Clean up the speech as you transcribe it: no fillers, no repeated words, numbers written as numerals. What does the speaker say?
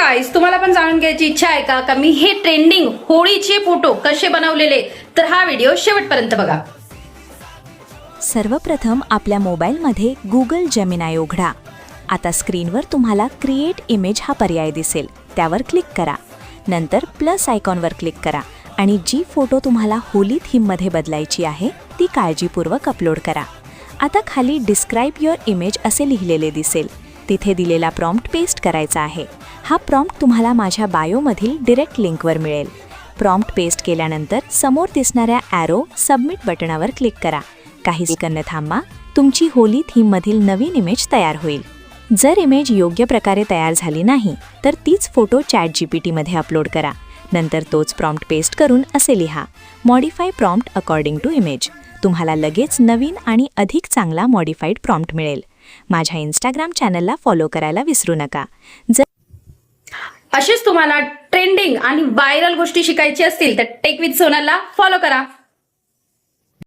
गाईस, तुम्हाला पण जाणून घ्यायची इच्छा आहे का मी हे ट्रेंडिंग होळीचे फोटो कसे बनवलेले? तर हा व्हिडिओ शेवटपर्यंत बघा. सर्वप्रथम आपल्या मोबाईलमध्ये गुगल जेमिनाय उघडा. आता स्क्रीनवर तुम्हाला क्रिएट इमेज हा पर्याय दिसेल, त्यावर क्लिक करा. नंतर प्लस आयकॉनवर क्लिक करा आणि जी फोटो तुम्हाला होली थीममध्ये बदलायची आहे ती काळजीपूर्वक अपलोड करा. आता खाली डिस्क्राईब युअर इमेज असे लिहिलेले दिसेल. तिथे दिलेला प्रॉम्प्ट पेस्ट करायचा आहे. हा प्रॉम्प्ट तुम्हाला माझ्या बायोमधील डिरेक्ट लिंकवर मिळेल. प्रॉम्प्ट पेस्ट केल्यानंतर समोर दिसणाऱ्या ॲरो सबमिट बटणावर क्लिक करा. काही सेकंद थांबा. तुमची होली थीममधील नवीन इमेज तयार होईल. जर इमेज योग्य प्रकारे तयार झाली नाही तर तीच फोटो ChatGPTमध्ये अपलोड करा. नंतर तोच प्रॉम्प्ट पेस्ट करून असे लिहा, modify prompt according to image. तुम्हाला लगेच नवीन आणि अधिक चांगला मॉडिफाईड प्रॉम्प्ट मिळेल. माझ्या इंस्टाग्राम चॅनलला फॉलो करायला विसरू नका. अशीच तुम्हाला ट्रेंडिंग आणि व्हायरल गोष्टी शिकायची असतील तर टेक विथ सोनलला फॉलो करा.